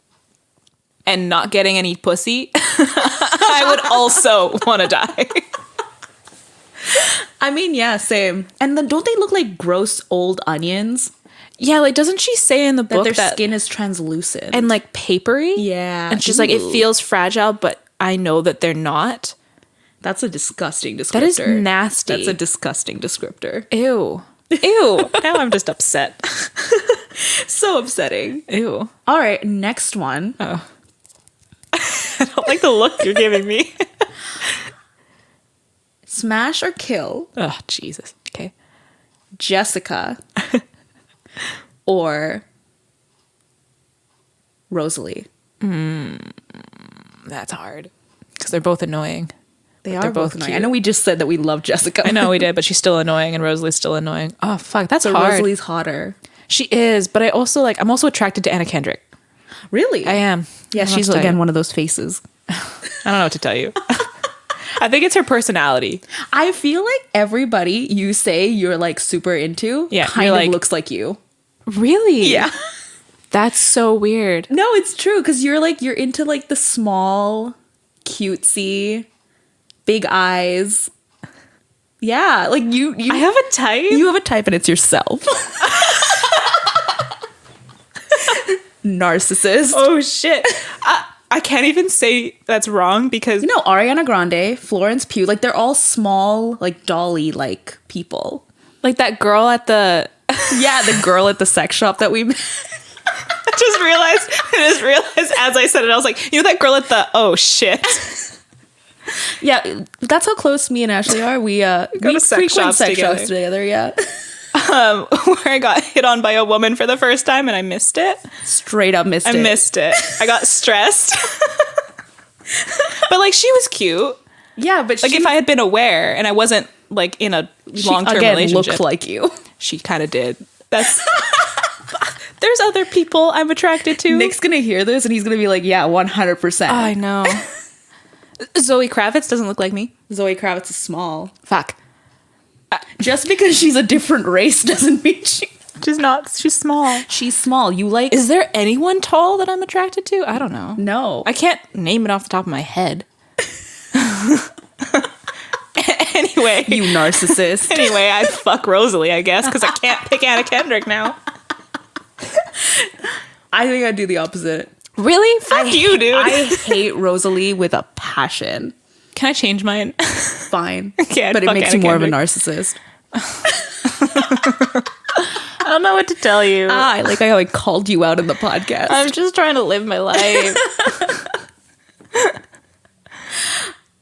and not getting any pussy, I would also want to die. I mean, yeah, same. And then don't they look like gross old onions? Yeah, like doesn't she say in the book that their skin is translucent and like papery? Yeah. And she's like, it feels fragile, but I know that they're not. That's a disgusting descriptor. That is nasty. That's a disgusting descriptor. Ew. Ew. Now I'm just upset. So upsetting. Ew. All right, next one. Oh. I don't like the look you're giving me. Smash or kill Oh, Jesus. Okay. Jessica or Rosalie. That's hard. Because they're both annoying. They're both annoying. cute. I know we just said that we love Jessica. I know we did, but she's still annoying and Rosalie's still annoying. Oh, fuck. That's So hard. Rosalie's hotter. She is, but I'm also attracted to Anna Kendrick. Really? I am. Yeah, I don't know she's what to tell again you. one of those faces. I don't know what to tell you. I think it's her personality. I feel like everybody you say you're like super into kind of like- looks like you. Really? Yeah. That's so weird. No, it's true because you're into like the small, cutesy, big eyes. Yeah, like you. I have a type. You have a type, and it's yourself. Narcissist. Oh shit. I can't even say that's wrong because You know, Ariana Grande, Florence Pugh, like they're all small, like dolly like people. like that girl at the Yeah, the girl at the sex shop that we met. I just realized as I said it, I was like, you know that girl at the oh shit. Yeah, that's how close me and Ashley are. We to sex frequent shops sex together. shops together, yeah. Where I got hit on by a woman for the first time and I missed it. Straight up missed it. I missed it. I got stressed. But like she was cute. Yeah, but Like if I had been aware and I wasn't like in a long-term again relationship. looked like you. She kind of did. That's there's other people I'm attracted to. Nick's gonna hear this and he's gonna be like, yeah, 100%. I know. Zoe Kravitz doesn't look like me. Zoe Kravitz is small. Fuck. Just because she's a different race doesn't mean She's not. She's small. she's small. You like... Is there anyone tall that I'm attracted to? I don't know. No. I can't name it off the top of my head. Anyway. You narcissist. Anyway, I'd fuck Rosalie, I guess, because I can't pick Anna Kendrick now. I think I'd do the opposite. Really? Fuck you, dude. I hate Rosalie with a passion. Can I change mine? Fine. Okay, but it fuck makes Anna you more of a Kendrick. narcissist. I don't know what to tell you. I like how I called you out in the podcast. I'm just trying to live my life.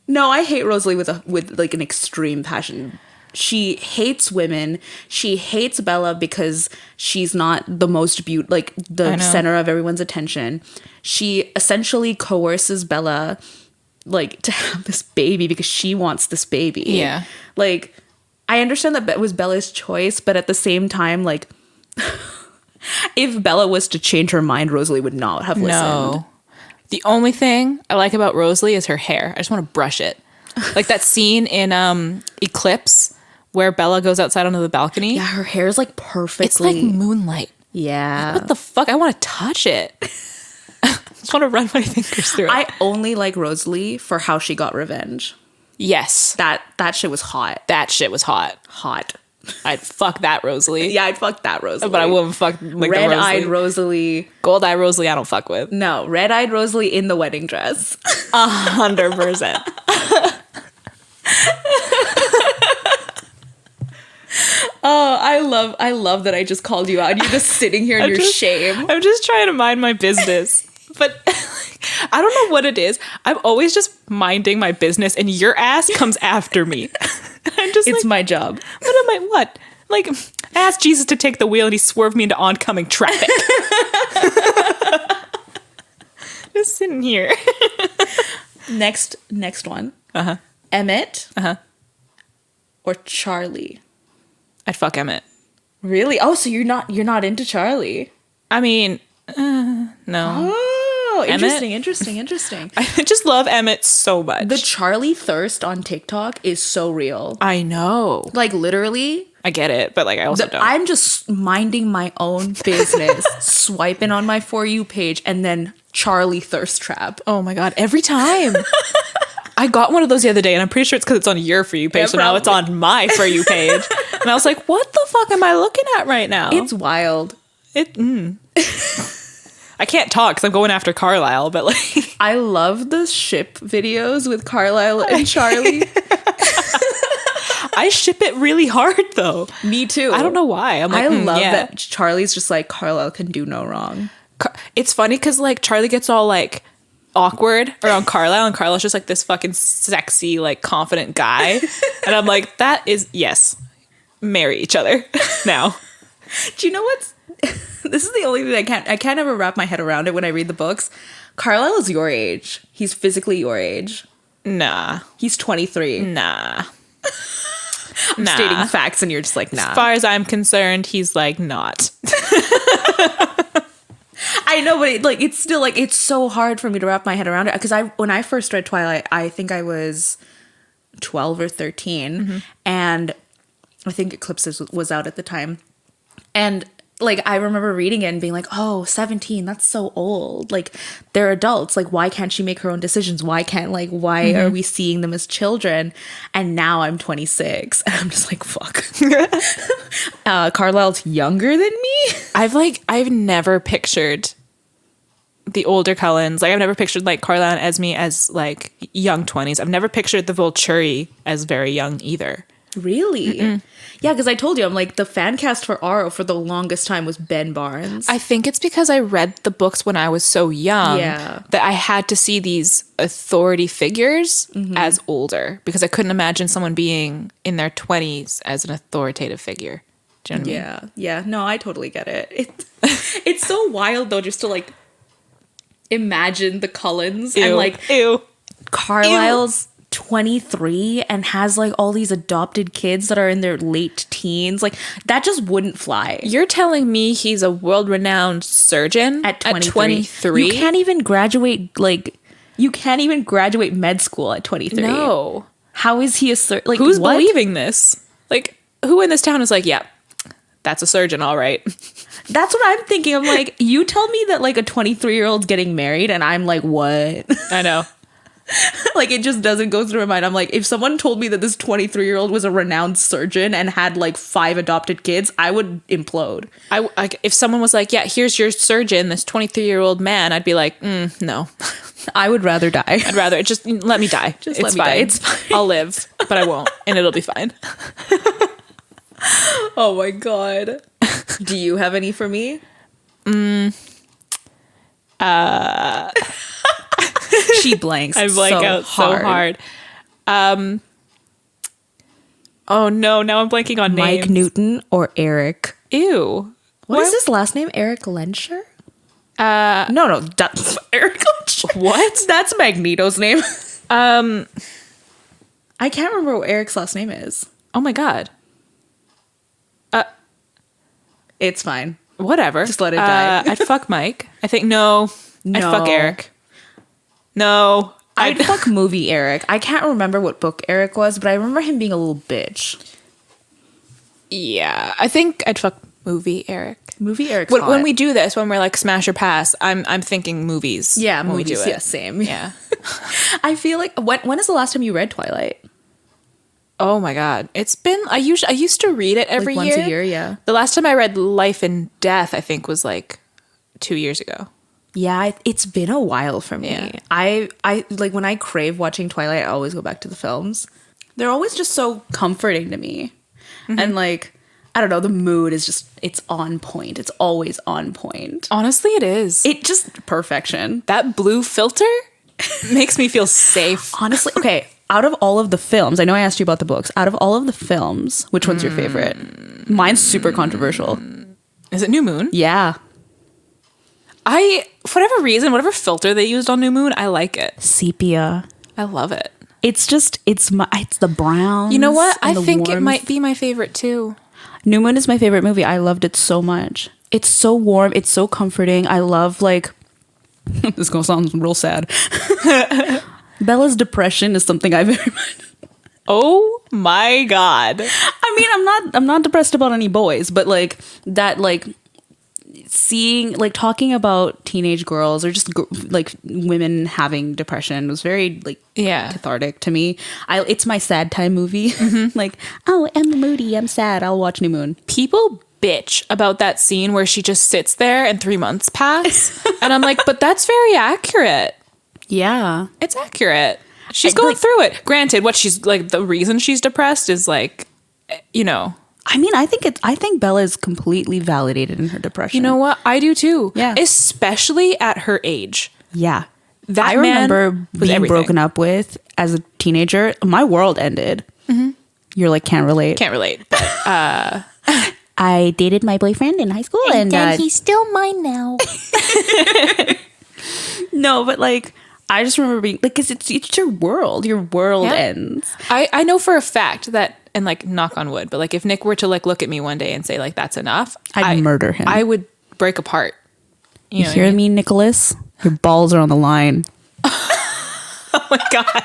No, I hate Rosalie with like an extreme passion. She hates women. She hates Bella because she's not the most like the center of everyone's attention. She essentially coerces Bella like to have this baby because she wants this baby. Yeah. Like, I understand that it was Bella's choice, but at the same time, like, if Bella was to change her mind, Rosalie would not have listened. No. The only thing I like about Rosalie is her hair. I just want to brush it. Like that scene in Eclipse where Bella goes outside onto the balcony. Yeah, her hair is like perfectly... It's like moonlight. Yeah. What the fuck? I want to touch it. I just want to run my fingers through it. I only like Rosalie for how she got revenge. Yes. That shit was hot. That shit was hot. Hot. I'd fuck that Rosalie. Yeah, I'd fuck that Rosalie. But I wouldn't fuck like red-eyed Rosalie. Gold-eyed Rosalie I don't fuck with. No, red-eyed Rosalie in the wedding dress. 100%. Oh, I love that I just called you out. And you're just sitting here in your shame. I'm just trying to mind my business. But I don't know what it is. I'm always just minding my business and your ass comes after me. I'm just It's my job. What? Like, I asked Jesus to take the wheel and he swerved me into oncoming traffic. Just sitting here. Next one. Uh-huh. Emmett. Uh-huh. Or Charlie. I'd fuck Emmett. Really? Oh, so you're not into Charlie. I mean, no. Oh, Emmett? interesting. I just love Emmett so much. The Charlie thirst on TikTok is so real. I know. Like, literally. I get it, but like I also don't. I'm just minding my own business, swiping on my For You page, and then Charlie thirst trap. Oh my God, every time. I got one of those the other day, and I'm pretty sure it's because it's on your For You page, Yeah, so now it's on my For You page. And I was like, what the fuck am I looking at right now? It's wild. I can't talk because I'm going after Carlisle, but like... I love the ship videos with Carlisle and Charlie. I ship it really hard, though. Me too. I don't know why. I'm like, I love yeah. that Charlie's just like, Carlisle can do no wrong. It's funny because like Charlie gets all like awkward around Carlisle, and Carlisle's just like this fucking sexy, like confident guy. And I'm like, that is, yes, marry each other now. Do you know what's... This is the only thing I can't ever wrap my head around it when I read the books. Carlisle is your age. He's physically your age. Nah. He's 23. Nah. I'm stating facts and you're just like, nah. As far as I'm concerned, he's like not. I know, but it's still like, it's so hard for me to wrap my head around it. Because when I first read Twilight, I think I was 12 or 13. Mm-hmm. And I think Eclipse was out at the time. And like, I remember reading it and being like, oh, 17, that's so old. Like, they're adults. Like, why can't she make her own decisions? Why are we seeing them as children? And now I'm 26. And I'm just like, fuck. Carlisle's younger than me? I've never pictured the older Cullens. Like, I've never pictured, like, Carlisle and Esme as, like, young 20s. I've never pictured the Volturi as very young either. Really? Mm-mm. Yeah, because I told you, I'm like, the fan cast for Aro for the longest time was Ben Barnes. I think it's because I read the books when I was so young that I had to see these authority figures as older, because I couldn't imagine someone being in their 20s as an authoritative figure. Do you know what I mean? Yeah. No, I totally get it. It's so wild, though, just to, like, imagine the Cullens and, like, Ew. Carlisle's 23 and has like all these adopted kids that are in their late teens. Like that just wouldn't fly. You're telling me he's a world-renowned surgeon At 23. 23? You can't even graduate med school at 23. No. How is he a like Who's what? believing this? Like, who in this town is like, yeah, that's a surgeon, all right. That's what I'm thinking. I'm like, you tell me that like a 23-year-old's getting married and I'm like, what? I know. Like it just doesn't go through my mind. I'm like, if someone told me that this 23-year-old was a renowned surgeon and had like 5 adopted kids, I would implode. If someone was like, yeah, here's your surgeon, this 23-year-old man, I'd be like, no. I would rather die. I'd rather just let me die. Just let me die. It's fine. I'll live, but I won't, and it'll be fine. Oh my God. Do you have any for me? She blanks. I blank out so hard. Oh no, now I'm blanking on names. Mike Newton or Eric? Ew. What is his last name? Eric Lensher? No, that's Eric Lensher. What? That's Magneto's name. I can't remember what Eric's last name is. Oh my God. It's fine. Whatever. Just let it die. I'd fuck Mike. I think no. I'd fuck Eric. No. I'd fuck movie Eric. I can't remember what book Eric was, but I remember him being a little bitch. Yeah. I think I'd fuck movie Eric. Movie Eric. When we do this, when we're like smash or pass, I'm thinking movies. Yeah, when movies. we do it. Yeah, same. Yeah. I feel like when is the last time you read Twilight? Oh my God. It's been, I used to read it every like year. Once a year, yeah. The last time I read Life and Death, I think was like 2 years ago. Yeah, it's been a while for me. Yeah. I like when I crave watching Twilight, I always go back to the films. They're always just so comforting to me. Mm-hmm. And like, I don't know, the mood is just, it's on point. It's always on point. Honestly, it is. It just perfection. That blue filter makes me feel safe. Honestly, okay, out of all of the films, I know I asked you about the books. Out of all of the films, which one's your favorite? Mine's super controversial. Is it New Moon? Yeah. For whatever reason, whatever filter they used on New Moon, I like it. Sepia. I love it. It's just, it's the browns. You know what? I think warmth. it might be my favorite too. New Moon is my favorite movie. I loved it so much. It's so warm. It's so comforting. I love like, this is going to sound real sad. Bella's depression is something I very much. Oh my God. I mean, I'm not depressed about any boys, but like that, like seeing, like talking about teenage girls or just like women having depression was very like cathartic to me. It's my sad time movie. Mm-hmm. Like, oh, I'm moody, I'm sad, I'll watch New Moon. People bitch about that scene where she just sits there and 3 months pass. And I'm like, but that's very accurate. Yeah. It's accurate. She's going through it. Granted, what she's like, the reason she's depressed is like, you know. I mean, I think Bella is completely validated in her depression. You know what? I do too. Yeah. Especially at her age. Yeah. That I remember being broken up with as a teenager. My world ended. Mm-hmm. You're like, can't relate. Can't relate. But, I dated my boyfriend in high school and he's still mine now. No, but like, I just remember being like, because it's your world. Your world ends. I know for a fact that, and like knock on wood, but like if Nick were to like look at me one day and say like that's enough, I'd murder him. I would break apart. You know hear me, Nicholas? Your balls are on the line. Oh my God.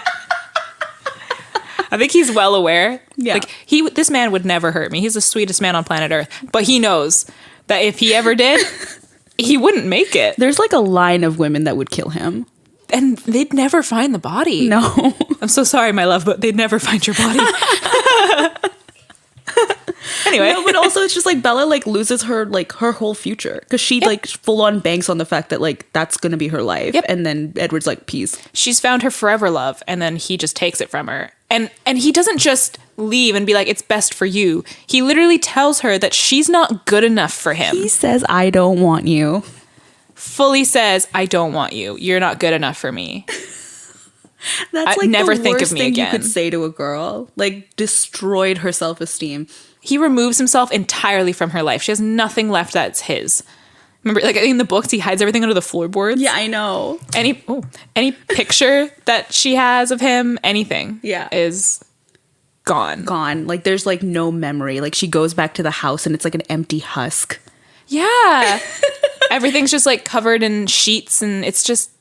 I think he's well aware. Yeah. Like this man would never hurt me. He's the sweetest man on planet Earth. But he knows that if he ever did, he wouldn't make it. There's like a line of women that would kill him. And they'd never find the body. No. I'm so sorry, my love, but they'd never find your body. Anyway. No, but also it's just like Bella like loses her whole future. Because she like full on banks on the fact that like that's going to be her life. Yep. And then Edward's like, peace. She's found her forever love. And then he just takes it from her. And he doesn't just leave and be like, it's best for you. He literally tells her that she's not good enough for him. He says, I don't want you. Fully says, I don't want you. You're not good enough for me. That's like never the think worst of me thing again. you could say to a girl. Like, destroyed her self-esteem. He removes himself entirely from her life. She has nothing left that's his. Remember, like in the books, he hides everything under the floorboards. Yeah, I know. Any picture that she has of him, anything, is gone. Gone. Like there's like no memory. Like she goes back to the house and it's like an empty husk. Yeah. Everything's just like covered in sheets, and it's just.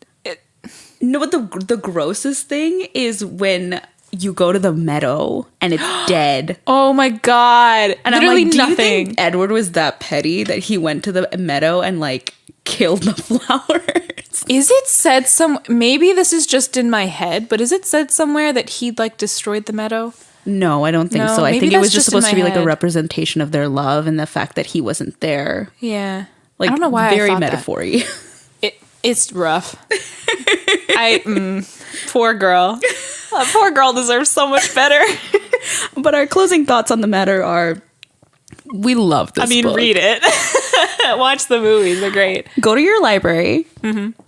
No, but the grossest thing is when you go to the meadow and it's dead. Oh my god! And literally I'm like, do nothing. you think Edward was that petty that he went to the meadow and like killed the flowers? Is it said maybe this is just in my head, but is it said somewhere that he like destroyed the meadow? No, I don't think No, so. I maybe think it that's was just just in supposed my to be like a head. representation of their love and the fact that he wasn't there. Yeah. Like, I don't know why very I thought metaphor-y. It's rough. Poor girl. Poor girl deserves so much better. But our closing thoughts on the matter are, we love this book. Read it. Watch the movies. They're great. Go to your library,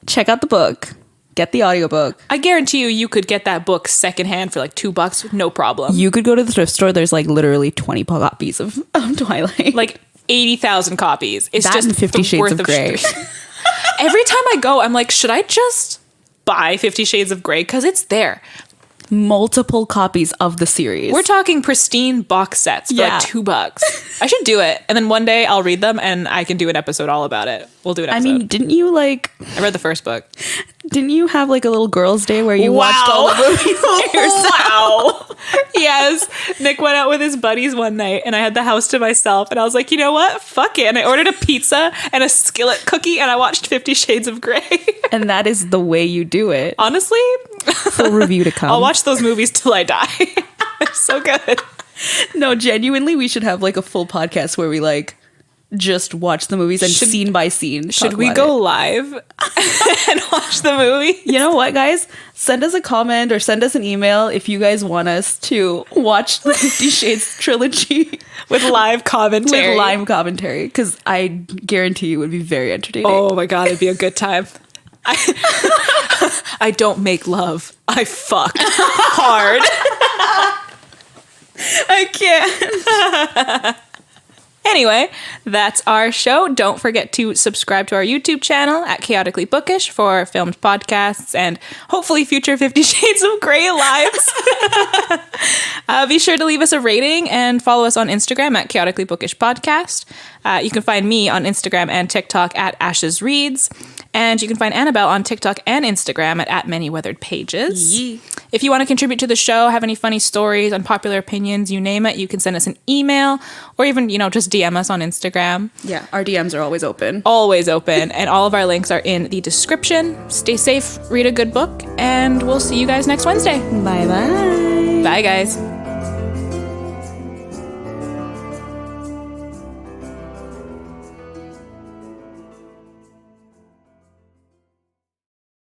check out the book, get the audiobook. I guarantee you could get that book secondhand for like $2, no problem. You could go to the thrift store. There's like literally 20 copies of Twilight. Like 80,000 copies. It's that just and 50 the Shades worth of Grey. Every time I go, I'm like, should I just buy 50 Shades of Grey? Because it's there. Multiple copies of the series. We're talking pristine box sets for like $2. I should do it. And then one day I'll read them and I can do an episode all about it. We'll do an episode. I mean, didn't you like... I read the first book. Didn't you have like a little girls' day where you watched all the movies by yourself? Wow. Yes. Nick went out with his buddies one night and I had the house to myself. And I was like, you know what? Fuck it. And I ordered a pizza and a skillet cookie and I watched 50 Shades of Grey. And that is the way you do it. Honestly, Full review to come. I'll watch those movies till I die. They're so good. No, genuinely, we should have like a full podcast where we like just watch the movies and scene by scene. Should we go live and watch the movie? You know what, guys? Send us a comment or send us an email if you guys want us to watch the 50 Shades trilogy with live commentary. With live commentary, because I guarantee you it would be very entertaining. Oh my god, it'd be a good time. I don't make love. I fuck hard. I can't. Anyway, that's our show. Don't forget to subscribe to our YouTube channel at Chaotically Bookish for filmed podcasts and hopefully future 50 Shades of Grey lives. Be sure to leave us a rating and follow us on Instagram at Chaotically Bookish Podcast. You can find me on Instagram and TikTok at Ashes Reads. And you can find Annabelle on TikTok and Instagram at Many Weathered Pages. Yeah. If you want to contribute to the show, have any funny stories, unpopular opinions, you name it, you can send us an email or even, just DM us on Instagram. Yeah, our DMs are always open. Always open. And all of our links are in the description. Stay safe, read a good book, and we'll see you guys next Wednesday. Bye-bye. Bye, guys.